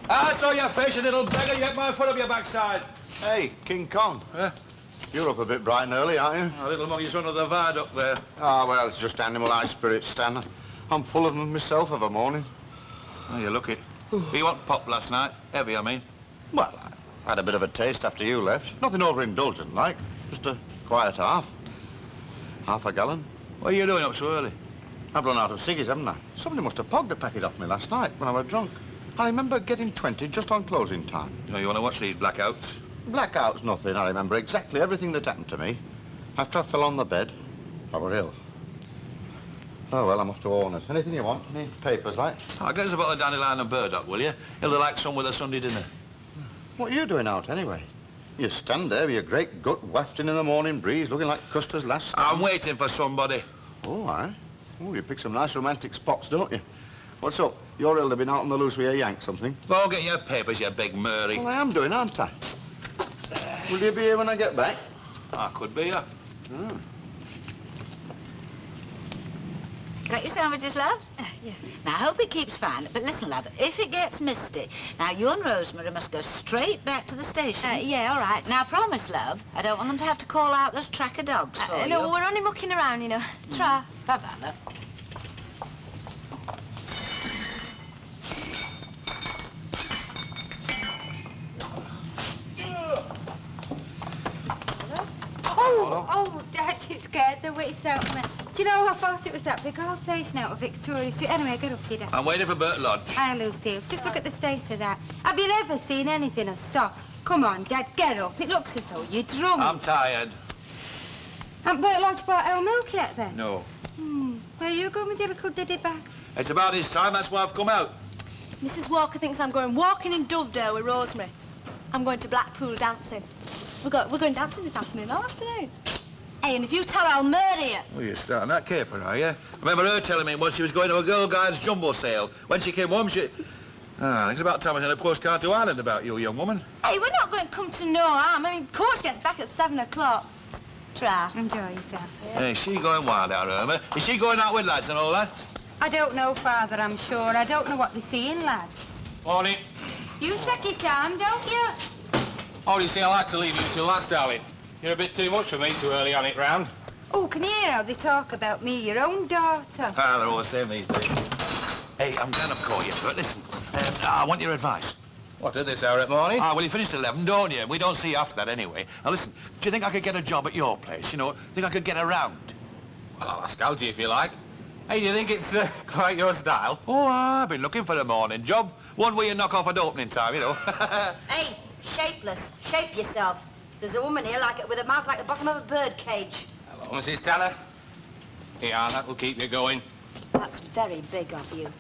I saw your face, you little beggar. You get my foot up your backside. Hey, King Kong. Huh? You're up a bit bright and early, aren't you? A little monkey's under the viaduct there. Ah, well, it's just animal high spirits, Stan. I'm full of them myself of a morning. Oh, you're lucky. You want pop last night? Heavy, I mean. Well, I had a bit of a taste after you left. Nothing overindulgent, like. Just a quiet half. Half a gallon. What are you doing up so early? I've run out of ciggies, haven't I? Somebody must have pogged a packet off me last night when I was drunk. I remember getting 20 just on closing time. You know, you want to watch these blackouts? Blackout's nothing. I remember exactly everything that happened to me. After I fell on the bed, I were ill. Oh, well, I'm off to Warner's. Anything you want? Any papers, like? I'll get us a bottle of dandelion and burdock, will you? It'll look like some with a Sunday dinner. What are you doing out, anyway? You stand there with your great gut wafting in the morning breeze, looking like Custer's last stand. I'm waiting for somebody. Oh, aye? Oh, you pick some nice romantic spots, don't you? What's up? You're ill to been out on the loose with your yank, something? Go get your papers, you big Murray. Well, I am doing, aren't I? Will you be here when I get back? I could be, yeah. Oh. Got your sandwiches, love? Yeah. Now, I hope it keeps fine. But listen, love, if it gets misty, now you and Rosemary must go straight back to the station. Yeah, all right. Now, promise, love, I don't want them to have to call out those tracker dogs for you. No, we're only mucking around, you know. Try. Bye-bye, love. Oh, Dad, you scared the wits out of me. Do you know, I thought it was that big old station out of Victoria Street. Anyway, get up, Dad. I'm waiting for Bert Lodge. Hi, Lucy. Just look at the state of that. Have you ever seen anything as soft? Come on, Dad, get up. It looks as though you're drunk. I'm tired. Haven't Bert Lodge bought our milk yet, then? No. Where are you going with your little diddy bag? It's about his time, that's why I've come out. Mrs. Walker thinks I'm going walking in Dovedale with Rosemary. I'm going to Blackpool dancing. We're going dancing this afternoon, all afternoon. Hey, and if you tell her, I'll murder you. Oh, you're starting that caper, are you? I remember her telling me once she was going to a Girl Guides jumbo sale. When she came home, she... I think it's about time I sent a postcard to Ireland about you, young woman. Hey, we're not going to come to no harm. I mean, coach gets back at 7 o'clock. Try. Enjoy yourself. Yeah. Hey, is she going wild out, Irma? Is she going out with lads and all that? I don't know, Father, I'm sure. I don't know what they're seeing, lads. Morning. You check your time, don't you? Oh, you see, I like to leave you till last, darling. You're a bit too much for me too early on it round. Oh, can you hear how they talk about me, your own daughter? Ah, they're all the same these days. Hey, I'm glad I've called you, but listen, I want your advice. What, at this hour at morning? Ah, well, you finished at 11, don't you? We don't see you after that anyway. Now, listen, do you think I could get a job at your place, you know? Think I could get around? Well, I'll ask Algie if you like. Hey, do you think it's quite your style? Oh, I've been looking for a morning job. One where you knock off at opening time, you know. Hey, shapeless, shape yourself. There's a woman here with a mouth like the bottom of a bird cage. Hello, Mrs. Tanner. Here, that'll keep you going. That's very big of you.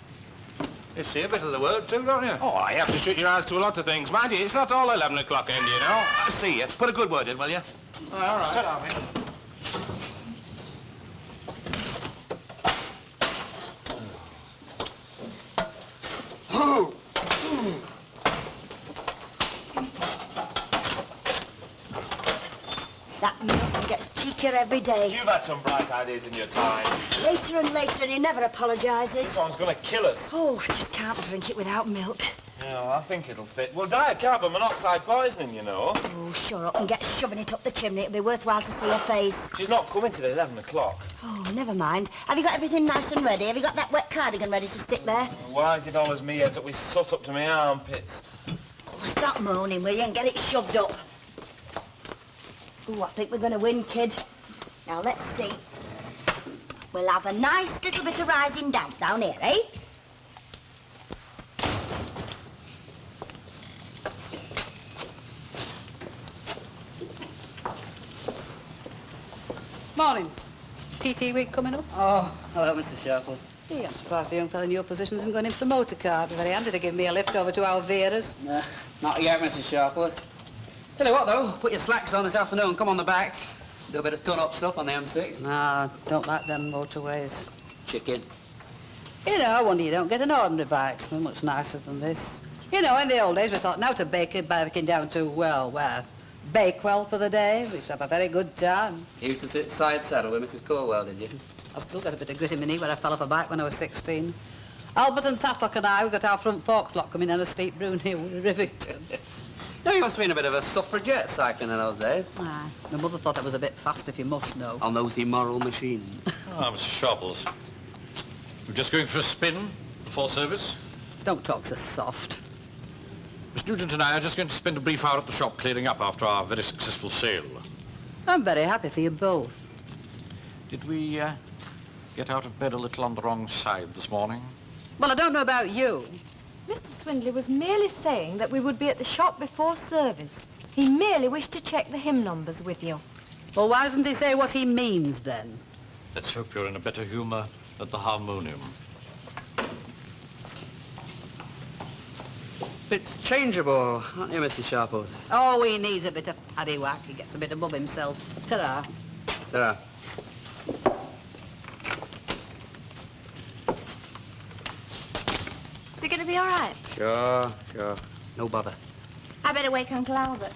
You see a bit of the world too, don't you? Oh, I have to shut your eyes to a lot of things. Mind you, it's not all 11 o'clock end, you know. I see you. Put a good word in, will you? All right. Ta-ra, mate. That milk gets cheekier every day. You've had some bright ideas in your time. Later and later, and he never apologises. This one's going to kill us. Oh, I just can't drink it without milk. Yeah, well, I think it'll fit. Well, diet carbon monoxide poisoning, you know. Oh, shut up and get shoving it up the chimney. It'll be worthwhile to see her face. She's not coming till 11 o'clock. Oh, never mind. Have you got everything nice and ready? Have you got that wet cardigan ready to stick there? Why is it always me heads up with soot up to my armpits? Oh, stop moaning, will you, and get it shoved up. Oh, I think we're going to win, kid. Now, let's see. We'll have a nice little bit of rising damp down here, eh? Morning. TT week coming up? Oh, hello, Mrs. Sharple. Gee, I'm surprised the young fellow in your position isn't going in for the motor car. It'd be very handy to give me a lift over to our Vera's. Not yet, Mrs. Sharple. Tell you what, though, put your slacks on this afternoon, come on the back. Do a bit of ton-up stuff on the M6. No, don't like them motorways. Chicken. You know, I wonder you don't get an ordinary bike. They're much nicer than this. You know, in the old days, we thought now to baking down to, well, where? Bakewell for the day. We used to have a very good time. You used to sit side saddle with Mrs. Corwell, did you? I've still got a bit of grit in my knee where I fell off a bike when I was 16. Albert and Tatlock and I, we got our front forks lock coming down a steep brune hill in Rivington. No, you must have been a bit of a suffragette cycling in those days. Aye. My mother thought I was a bit fast, if you must know. On those immoral machines. Ah, Mr. Sharples. We're just going for a spin before service. Don't talk so soft. Miss Nugent and I are just going to spend a brief hour at the shop clearing up after our very successful sale. I'm very happy for you both. Did we get out of bed a little on the wrong side this morning? Well, I don't know about you. Mr. Swindley was merely saying that we would be at the shop before service. He merely wished to check the hymn numbers with you. Well, why doesn't he say what he means, then? Let's hope you're in a better humour at the harmonium. Bit changeable, aren't you, Mrs. Sharples? Oh, he needs a bit of paddywhack. He gets a bit above himself. Ta-da. Ta-ra. Is it going to be all right? Sure. No bother. I better wake Uncle Albert.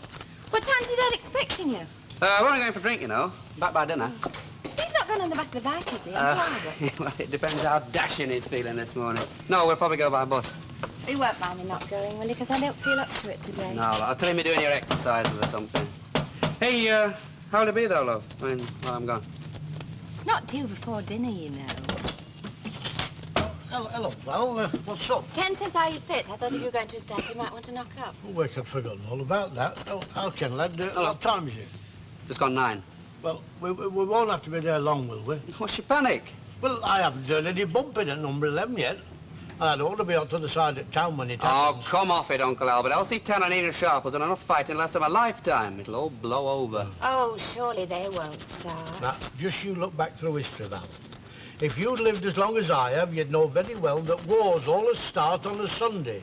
What time's your dad expecting you? We're only going for a drink, you know. Back by dinner. He's not going on the back of the bike, is he, Uncle Albert? Well, it depends how dashing he's feeling this morning. No, we'll probably go by bus. He won't mind me not going, will he? Because I don't feel up to it today. No, I'll tell him you're doing your exercises or something. Hey, how'll it be, though, love, while I'm gone? It's not due before dinner, you know. Hello, Val. What's up? Ken says how you fit. I thought if you were going to his dad, you might want to knock up. Oh, Wick, I'd forgotten all about that. Oh, how can lad? What time is it? Just gone 9. Well, we won't have to be there long, will we? What's your panic? Well, I haven't done any bumping at number 11 yet. I'd ought to be out to the side of town when it happens. Oh, come off it, Uncle Albert. Elsie Tan and Enid Sharp has done enough fighting last of a lifetime. It'll all blow over. Oh, surely they won't start. Now, just you look back through history, Val. If you'd lived as long as I have, you'd know very well that wars always start on a Sunday.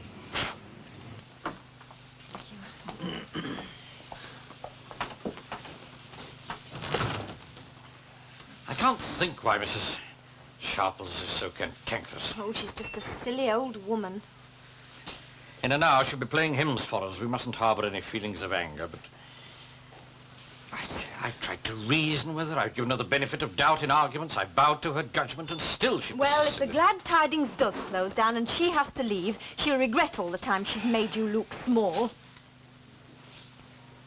I can't think why Mrs. Sharples is so cantankerous. Oh, she's just a silly old woman. In an hour, she'll be playing hymns for us. We mustn't harbour any feelings of anger, but... I've tried to reason with her. I've given her the benefit of doubt in arguments. I've bowed to her judgment, and still she... Well, if the Glad Tidings does close down and she has to leave, she'll regret all the time she's made you look small.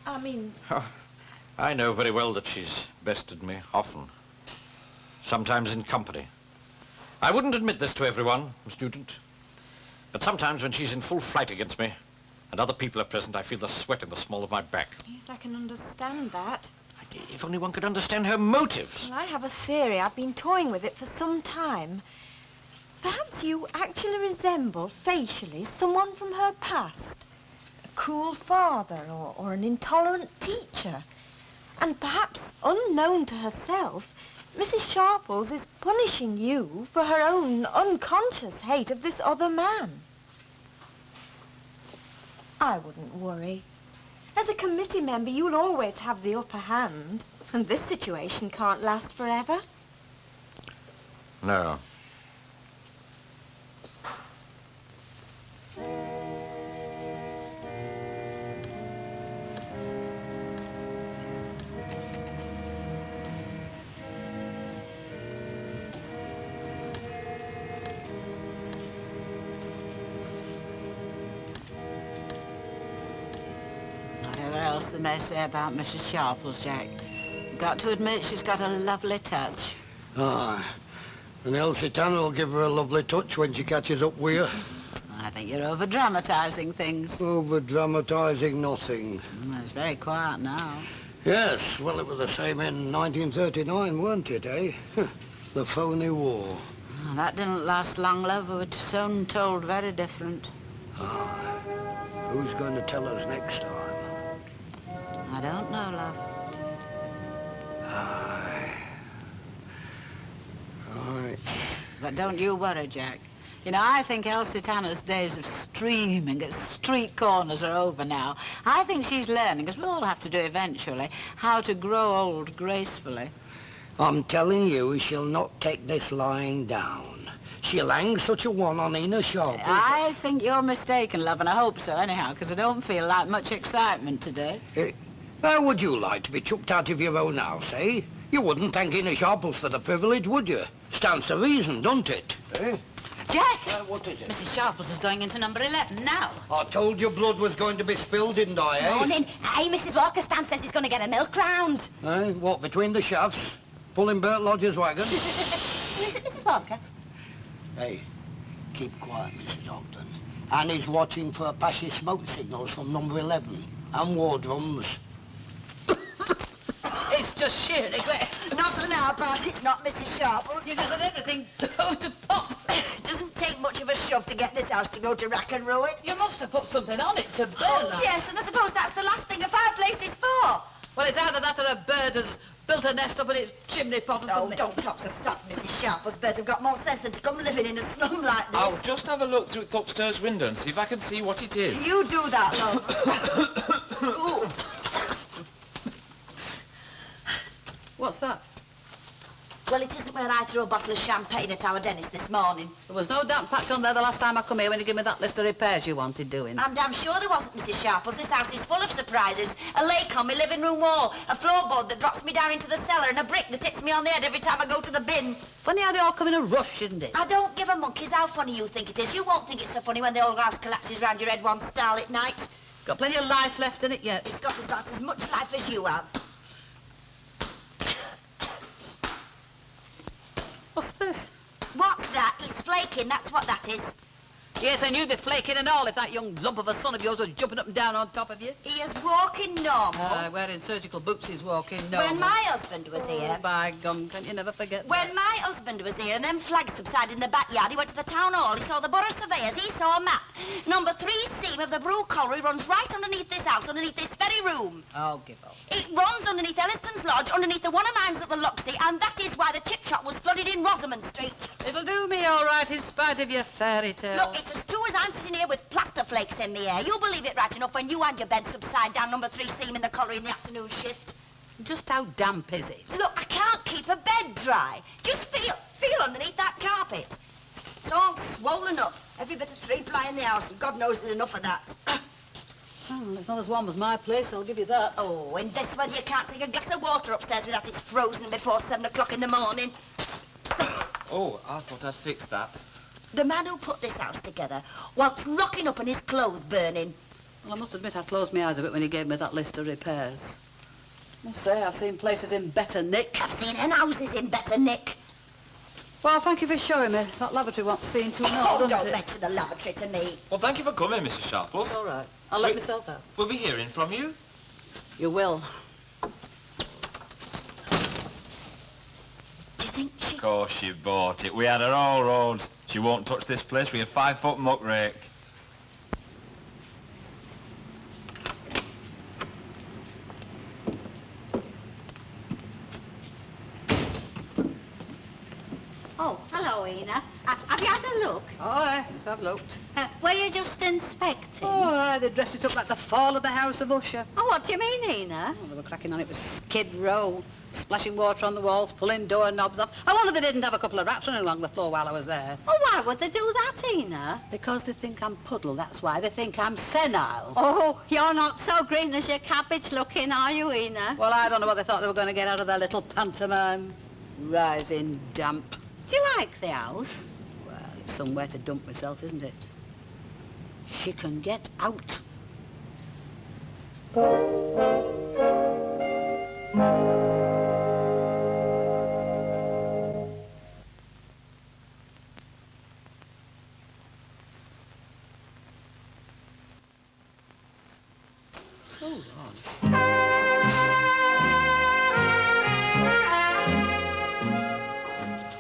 I mean... Oh, I know very well that she's bested me, often. Sometimes in company. I wouldn't admit this to everyone, Miss Nugent. But sometimes when she's in full flight against me, and other people are present, I feel the sweat in the small of my back. Yes, I can understand that. If only one could understand her motives. Well, I have a theory. I've been toying with it for some time. Perhaps you actually resemble, facially, someone from her past. A cruel father or an intolerant teacher. And perhaps, unknown to herself, Mrs. Sharples is punishing you for her own unconscious hate of this other man. I wouldn't worry. As a committee member, you'll always have the upper hand. And this situation can't last forever. No. Whatever else they may say about Mrs. Sharples, Jack, you've got to admit she's got a lovely touch. Ah, and Elsie Tanner will give her a lovely touch when she catches up with you. I think you're over-dramatising things. Over-dramatising nothing. It's very quiet now. Yes, well, it was the same in 1939, weren't it, eh? The phony war. Oh, that didn't last long, love. We were soon told very different. Ah, who's going to tell us next time? I don't know, love. Aye. Right. But don't you worry, Jack. You know, I think Elsie Tanner's days of streaming at street corners are over now. I think she's learning, as we all have to do eventually, how to grow old gracefully. I'm telling you, she'll not take this lying down. She'll hang such a one on Enid Sharp. I think you're mistaken, love, and I hope so anyhow, because I don't feel like much excitement today. How would you like to be chucked out of your own house, eh? You wouldn't thank Enid Sharples for the privilege, would you? Stands to reason, don't it? Eh? Jack! What is it? Mrs. Sharples is going into number 11 now. I told you blood was going to be spilled, didn't I, eh? Morning. Hey, Mrs. Walker, Stan says he's going to get a milk round. Eh? What, between the shafts? Pulling Bert Lodger's wagon? Is it Mrs. Walker? Hey, keep quiet, Mrs. Ogden. Annie's watching for Apache smoke signals from number 11 and war drums. It's just sheer neglect. Not on our part, it's not Mrs. Sharples. You just let everything go to pot. Doesn't take much of a shove to get this house to go to rack and ruin. You must have put something on it to burn that. Yes, and I suppose that's the last thing a fireplace is for. Well, it's either that or a bird has built a nest up in its chimney pot or Oh, something. don't talk so soft, Mrs. Sharples. Birds have got more sense than to come living in a slum like this. I'll just have a look through the upstairs window and see if I can see what it is. You do that, love. Ooh. What's that? Well, it isn't where I threw a bottle of champagne at our dentist this morning. There was no damp patch on there the last time I come here when you gave me that list of repairs you wanted doing. I'm damn sure there wasn't, Mrs. Sharples. This house is full of surprises. A lake on my living room wall, a floorboard that drops me down into the cellar, and a brick that hits me on the head every time I go to the bin. Funny how they all come in a rush, isn't it? I don't give a monkey's how funny you think it is. You won't think it's so funny when the whole house collapses round your head one starlit night. Got plenty of life left in it yet. It's got as much life as you have. What's this? What's that? It's flaking, that's what that is. Yes, and you'd be flaking and all if that young lump of a son of yours was jumping up and down on top of you. He is walking normal. Wearing surgical boots, he's walking normal. When my husband was here. Oh, by gum, can you never forget When that? my husband was here and them flags subsided in the backyard, he went to the town hall, he saw the borough surveyors, he saw a map. Number 3 seam of the Brew Colliery runs right underneath this house, underneath this very room. Oh, give up. It runs underneath Elliston's Lodge, underneath the 109s at the Loxley, and that is why the chip shop was flooded in Rosamond Street. It'll do me all right in spite of your fairy tale. Look, it's as true as I'm sitting here with plaster flakes in the air. You'll believe it right enough when you and your bed subside down number 3 seam in the colliery in the afternoon shift. Just how damp is it? Look, I can't keep a bed dry. Just feel underneath that carpet. It's all swollen up. Every bit of 3-ply in the house, and God knows there's enough of that. Well, it's not as warm as my place, I'll give you that. Oh, in this weather you can't take a glass of water upstairs without it's frozen before 7 o'clock in the morning. Oh, I thought I'd fixed that. The man who put this house together wants locking up and his clothes burning. Well, I must admit I closed my eyes a bit when he gave me that list of repairs. I must say, I've seen places in better nick. I've seen hen houses in better nick. Well, thank you for showing me. That lavatory wants seeing too much, Oh, doesn't don't it? mention the lavatory to me. Well, thank you for coming, Mrs. Sharples. All right. I'll let Wait. myself out. We'll be hearing from you. You will. Do you think she... Of course she bought it. We had her all roads. She won't touch this place with a 5-foot muck rake. Oh, hello, Ina. Have you had a look? Oh, yes, I've looked. Were you just inspecting? Oh, they dressed it up like the fall of the House of Usher. Oh, what do you mean, Ina? Oh, they were cracking on it with Skid Row, splashing water on the walls, pulling door knobs off. I wonder they didn't have a couple of rats running along the floor while I was there. Oh, why would they do that, Ina? Because they think I'm puddle, that's why. They think I'm senile. Oh, you're not so green as your cabbage looking, are you, Ina? Well, I don't know what they thought they were going to get out of their little pantomime. Rising damp. Do you like the house? Well, it's somewhere to dump myself, isn't it? She can get out. Hold on.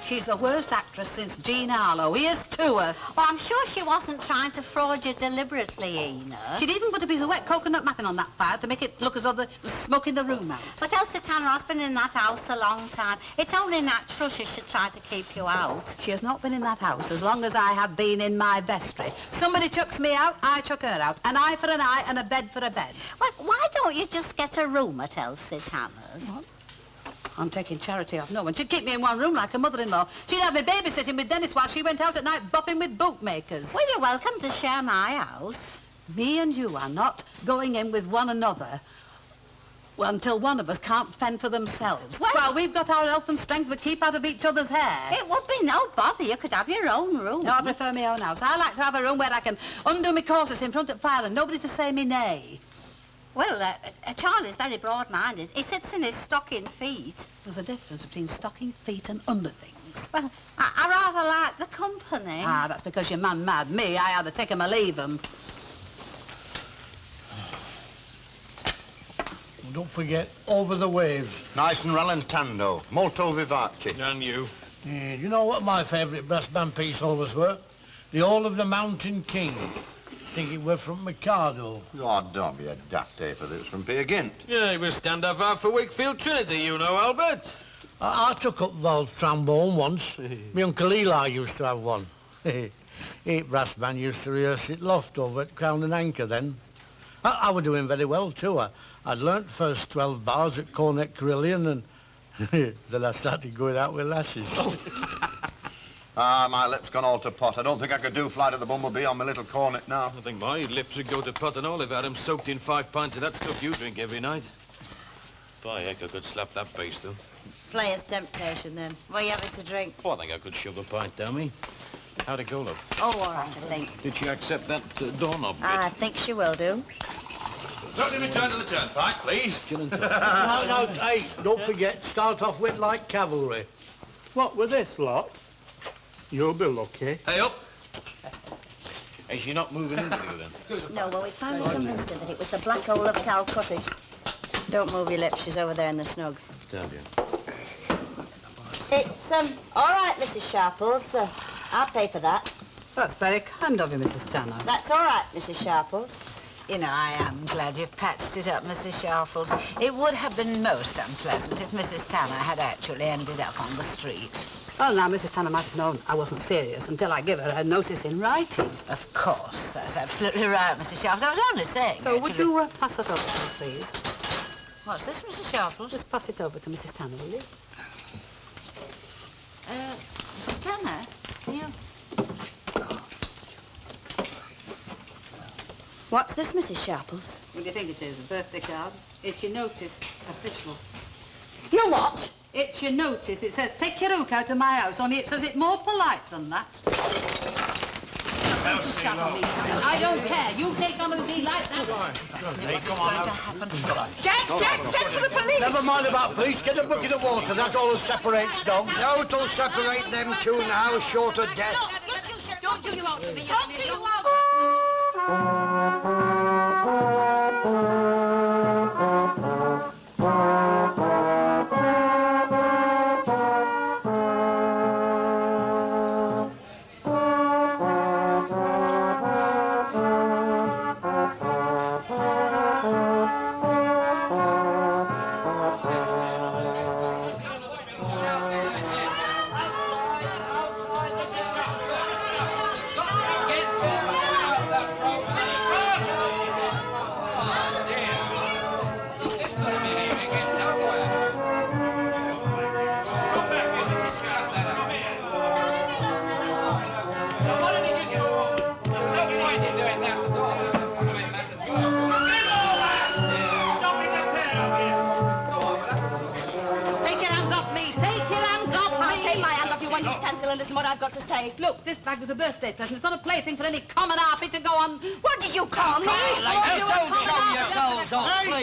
She's the worst actress since Jean Harlow. Here's to her. Oh, I'm sure she wasn't trying to fraud you deliberately, Ina. She'd even put a piece of wet coconut matting on that fire to make it look as though there was smoke in the room out. But Elsie Tanner has been in that house a long time. It's only natural she should try to keep you out. She has not been in that house as long as I have been in my vestry. Somebody chucks me out, I chuck her out. An eye for an eye and a bed for a bed. Well, why don't you just get a room at Elsie Tanner's? What? I'm taking charity off no one. She'd keep me in one room like a mother-in-law. She'd have me babysitting with Dennis while she went out at night bopping with bootmakers. Well, you're welcome to share my house. Me and you are not going in with one another. Well, until one of us can't fend for themselves. Well, we've got our health and strength, we keep out of each other's hair. It would be no bother. You could have your own room. No, I prefer my own house. I like to have a room where I can undo my corsets in front of the fire and nobody to say me nay. Well, Charlie's very broad-minded. He sits in his stocking feet. There's a difference between stocking feet and underthings. Well, I rather like the company. Ah, that's because you're man-mad. Me, I either take 'em or leave 'em. Don't forget, Over the Waves. Nice and rallentando. Molto vivace. And you? Yeah, you know what my favourite brass band piece always were? The All of the Mountain King. I think it were from Mikado. Oh, don't be a daft ape if it was from Peer Gynt. Yeah, he was stand-up out for Wakefield Trinity, you know, Albert. I took up Val's trombone once. My Uncle Eli used to have one. 8 brass band used to rehearse at Loft over at Crown and Anchor then. I were doing very well too. I'd learnt first 12 bars at Cornet Carillion and then I started going out with lasses. Ah, my lips gone all to pot. I don't think I could do Flight of the Bumblebee on my little cornet now. I think my lips would go to pot and all if I had 'em soaked in 5 pints of that stuff you drink every night. By heck, I could slap that bass, though. Player's temptation, then. What are you having to drink? Oh, I think I could shove a pint down me. How'd it go, love? Oh, all right, I think. Did she accept that doorknob bit? I think she will do. Certainly return to the turnpike, please. No, hey, don't forget, start off with light cavalry. What with this lot? You'll be lucky. Hey, up! Is she not moving into you, then? No, well, we finally convinced her that it was the Black Hole of Calcutta. Don't move your lips. She's over there in the snug. Down, dear. It's, all right, Mrs. Sharples. I'll pay for that. That's very kind of you, Mrs. Tanner. That's all right, Mrs. Sharples. You know, I am glad you've patched it up, Mrs. Sharples. It would have been most unpleasant if Mrs. Tanner had actually ended up on the street. Well, now, Mrs. Tanner might have known I wasn't serious until I give her a notice in writing. Of course, that's absolutely right, Mrs. Sharples. I was only saying, So would you pass that over to me, please? What's this, Mrs. Sharples? Just pass it over to Mrs. Tanner, will you? Mrs. Tanner, you... What's this, Mrs. Sharples? What do you think it is? A birthday card? It's your notice. Official. You what? It's your notice. It says, take your hook out of my house, only it says it more polite than that. I don't care. You take on with me like that. Hey, come on. Jack, send for the police. Never mind about police. Get a bucket of water. That all separates dogs. No, it'll separate them two now, short of death. Don't you out to me. Don't you out. Listen what I've got to say. Look, this bag was a birthday present. It's not a plaything for any common harpy to go on. What did you call me? Hey,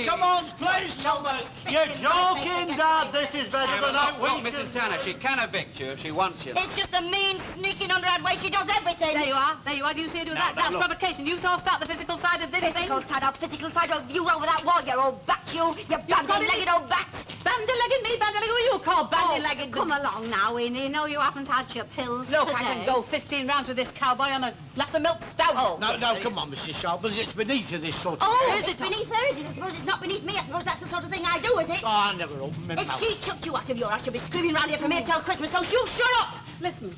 come on, please, somebody. You're joking, Dad. This is better than that. Well, Mrs. Tanner, she can evict you if she wants you. It's just the mean, sneaking, underhand way she does everything. There you are. There you are. Do you see her do that? That's provocation. You saw start the physical side of this thing. Physical side of you over that wall, you old bat, you bandy-legged old bat. Bandy-legged me, bandy-legged who you call bandy-legged? Come along now, Winnie. No, you haven't had your pills Look, today. I can go 15 rounds with this cowboy on a glass of milk stout. Oh, no, come on, Mrs. Sharples. It's beneath you, this sort of Oh, thing. it's beneath her, is it? I suppose it's not beneath me. I suppose that's the sort of thing I do, is it? Oh, I never open my If mouth. she chucked you out of your house, she'll be screaming round here from here till Christmas, so you shut up! Listen,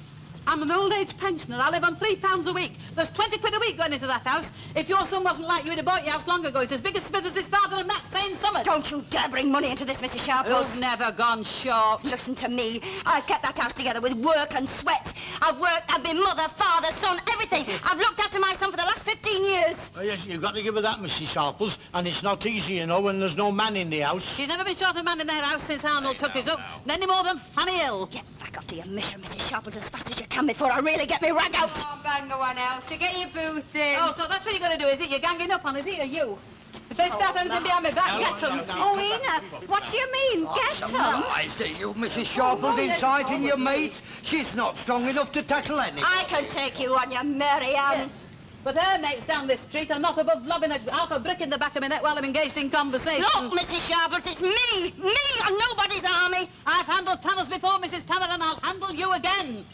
I'm an old age pensioner. I live on £3 a week. There's 20 quid a week going into that house. If your son wasn't like you, he'd have bought your house long ago. It's as big a spit as his father and that same summer. Don't you dare bring money into this, Mrs. Sharples. You've never gone short. Listen to me. I've kept that house together with work and sweat. I've worked, I've been mother, father, son, everything. I've looked after my son for the last 15 years. Oh, yes, you've got to give her that, Mrs. Sharples. And it's not easy, you know, when there's no man in the house. She's never been short of man in their house since Arnold took his up. Any more than Fanny Hill. Get back up to your mission, Mrs. Sharples, as fast as you can before I really get me rag out. Oh, bang the one else. To get your boots in. Oh, so that's what you're going to do, is it? You're ganging up on us, or you? If they start anything behind my back, get them. Oh, Ina, what do you mean? Get them? I see you, Mrs. Sharples, inciting your mate. She's not strong enough to tackle anything. I can take you on, you Mary Ann. Yes. But her mates down this street are not above lobbing half a brick in the back of my neck while I'm engaged in conversation. Look, Mrs. Sharples, it's me and nobody's army. I've handled Tanners before, Mrs. Tanner, and I'll handle you again.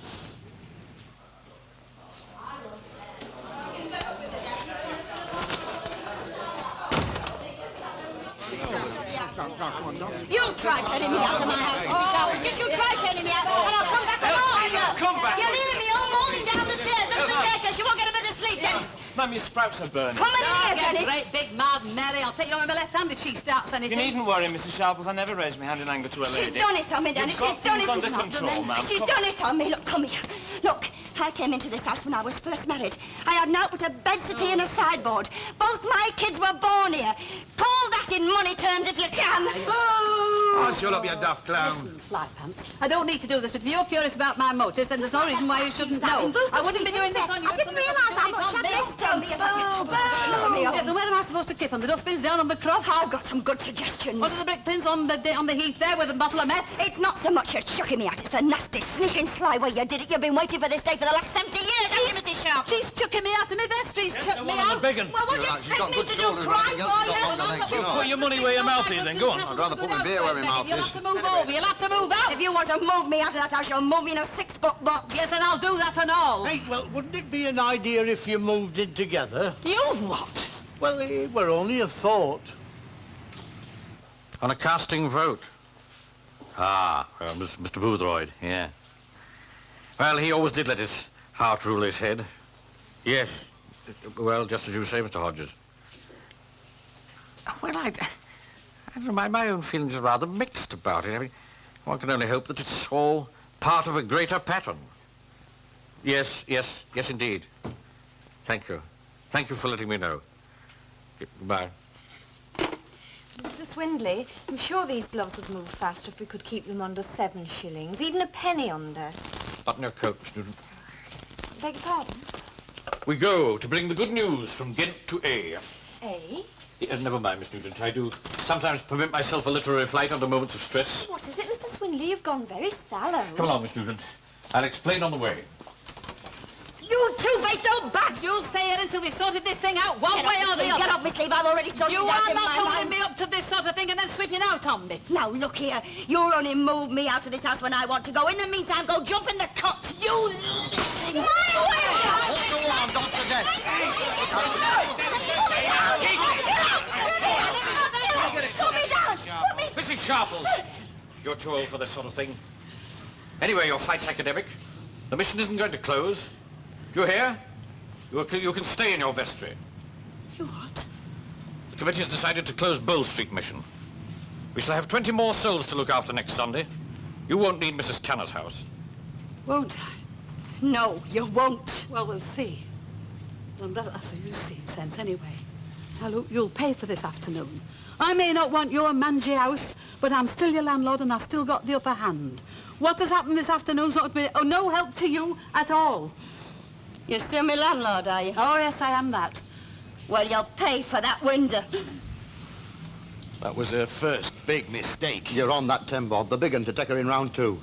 You try turning me out of my house, Mrs. Sharples. Just you try turning me out, and I'll come back and you. Come back. You're leaving me all morning down the stairs, under the staircase. You won't get a bit of sleep, Dennis. Ma'am, your sprouts are burning. Come in here, Get Dennis. great big mad Mary. I'll take you on my left hand if she starts You anything. needn't worry, Mrs. Sharples. I never raise my hand in anger to a lady. She's done it on me, Dennis. You've got She's done it. things under control, ma'am. She's Come done it on me. Look, come here. Look, I came into this house when I was first married. I had naught but a bed settee and a sideboard. Both my kids were born here. Call that in money terms if you can. Oh, shut up, you daft clown. Listen, Fly Pants, I don't need to do this, but if you're curious about my motives, then there's no reason why you shouldn't know. I wouldn't be doing this on you. I didn't realise how much I missed him. Yes, and where am I supposed to keep them? The dustbins down on the cross? I've got some good suggestions. What are the brick pins on the heath there with a bottle of Mets? It's not so much you're chucking me at, it's a nasty, sneaking, sly way you did it. You've been waiting for this day for the last 70 years, haven't you, Mrs. Sharp? She's chucking me out of my vestry. She's chucking me out. Well, what do you expect me to do, cry for you? Put your money where your mouth is, then. Go on. I'd rather put my beer where my mouth You'll is. have to move over. You'll have to move out. If you want to move me out of that house, you'll move me in a 6-foot box. Yes, and I'll do that and all. Hey, well, wouldn't it be an idea if you moved in together? You what? Well, it were only a thought. On a casting vote. Mr. Boothroyd, yeah. Well, he always did let his heart rule his head. Yes. Well, just as you say, Mr. Hodges. Well, I don't know, my own feelings are rather mixed about it. I mean, one can only hope that it's all part of a greater pattern. Yes, indeed. Thank you. Thank you for letting me know. Goodbye. Mr. Swindley, I'm sure these gloves would move faster if we could keep them under 7 shillings, even a penny under. Button your coat, student. Beg your pardon? We go to bring the good news from Ghent to A. A? Never mind, Miss Nugent. I do sometimes permit myself a literary flight under moments of stress. What is it, Mr. Swindley? You've gone very sallow. Come along, Miss Nugent. I'll explain on the way. You two-faced old bats! You'll stay here until we've sorted this thing out one way or the other. Get off my sleeve, I've already sorted You it out are in not my holding mind. me up to this sort of thing and then sweeping out on me. Now, look here. You'll only move me out of this house when I want to go. In the meantime, go jump in the cot. You... My way! Hold the one, Dr. Put me down! Put me... Mrs. Sharples, you're too old for this sort of thing. Anyway, your flight's academic. The mission isn't going to close. Do you hear? You can stay in your vestry. You what? The committee has decided to close Bow Street mission. We shall have 20 more souls to look after next Sunday. You won't need Mrs. Tanner's house. Won't I? No, you won't. Well, we'll see. Well, that's a you see sense anyway. Now, look, you'll pay for this afternoon. I may not want your mangy house, but I'm still your landlord and I've still got the upper hand. What has happened this afternoon's not to be no help to you at all. You're still my landlord, are you? Oh, yes, I am that. Well, you'll pay for that window. That was her first big mistake. You're on that, Tim Bob. The big un to take her in round 2.